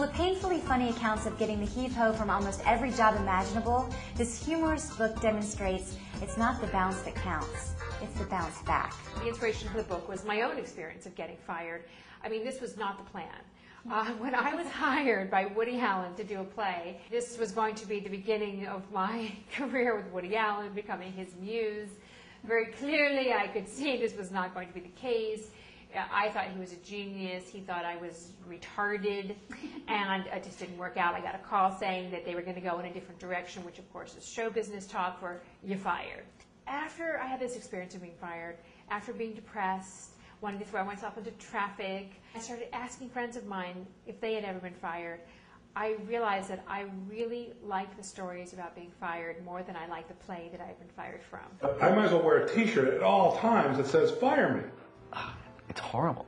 Full of painfully funny accounts of getting the heave-ho from almost every job imaginable, this humorous book demonstrates it's not the bounce that counts, it's the bounce back. The inspiration for the book was my own experience of getting fired. I mean, this was not the plan. When I was hired by Woody Allen to do a play, this was going to be the beginning of my career with Woody Allen, becoming his muse. Very clearly, I could see this was not going to be the case. I thought he was a genius. He thought I was retarded, and it just didn't work out. I got a call saying that they were going to go in a different direction, which of course is show business talk for you're fired. After I had this experience of being fired, after being depressed, wanting to throw myself into traffic, I started asking friends of mine if they had ever been fired. I realized that I really like the stories about being fired more than I like the play that I've been fired from. I might as well wear a t-shirt at all times that says fire me. It's horrible.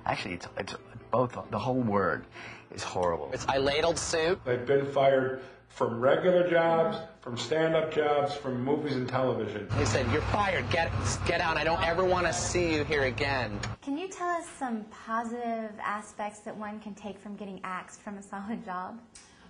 Actually, it's both. The whole word is horrible. I ladled soup. I've been fired from regular jobs, from stand-up jobs, from movies and television. They said, "You're fired. Get out. I don't ever want to see you here again." Can you tell us some positive aspects that one can take from getting axed from a solid job?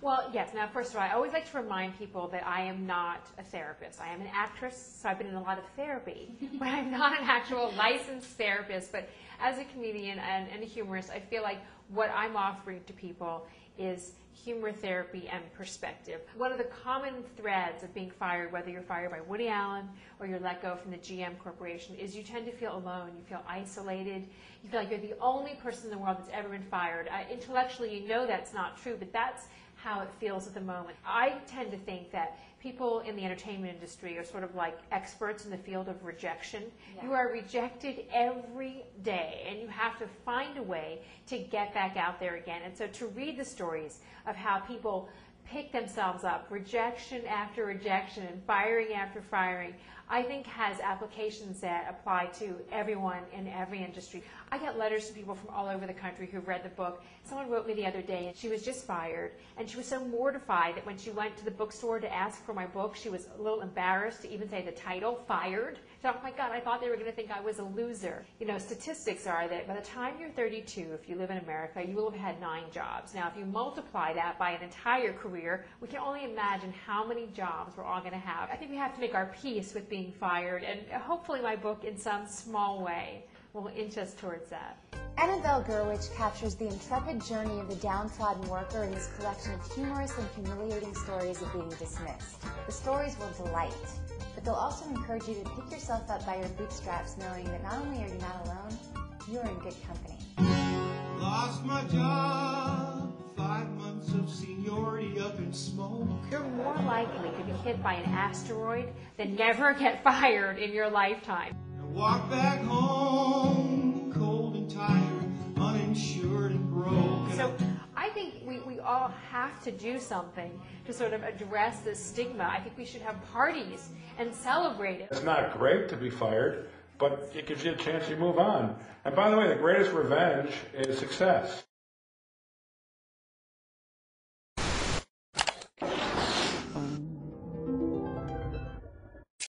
Well, yes. Now, first of all, I always like to remind people that I am not a therapist. I am an actress, so I've been in a lot of therapy, but I'm not an actual licensed therapist. But as a comedian and a humorist, I feel like what I'm offering to people is humor therapy and perspective. One of the common threads of being fired, whether you're fired by Woody Allen or you're let go from the GM Corporation, is you tend to feel alone. You feel isolated. You feel like you're the only person in the world that's ever been fired. Intellectually, you know that's not true, but that's how it feels at the moment. I tend to think that people in the entertainment industry are sort of like experts in the field of rejection. Yeah. You are rejected every day, and you have to find a way to get back out there again. And so to read the stories of how people pick themselves up, rejection after rejection and firing after firing, I think has applications that apply to everyone in every industry. I get letters from people from all over the country who've read the book. Someone wrote me the other day, and she was just fired, and she was so mortified that when she went to the bookstore to ask for my book, she was a little embarrassed to even say the title, Fired. She thought, oh my God, I thought they were going to think I was a loser. You know, statistics are that by the time you're 32, if you live in America, you will have had 9 jobs. Now, if you multiply that by an entire career, we can only imagine how many jobs we're all going to have. I think we have to make our peace with being fired, and hopefully my book, in some small way, will inch us towards that. Annabelle Gurwitch captures the intrepid journey of the downtrodden worker in this collection of humorous and humiliating stories of being dismissed. The stories will delight, but they'll also encourage you to pick yourself up by your bootstraps, knowing that not only are you not alone, you're in good company. Lost my job, 5 months of seniority up in smoke. You're more likely to be hit by an asteroid than never get fired in your lifetime. Walk back home, cold and tired, uninsured and broke. So I think we all have to do something to sort of address this stigma. I think we should have parties and celebrate it. It's not great to be fired, but it gives you a chance to move on. And by the way, the greatest revenge is success.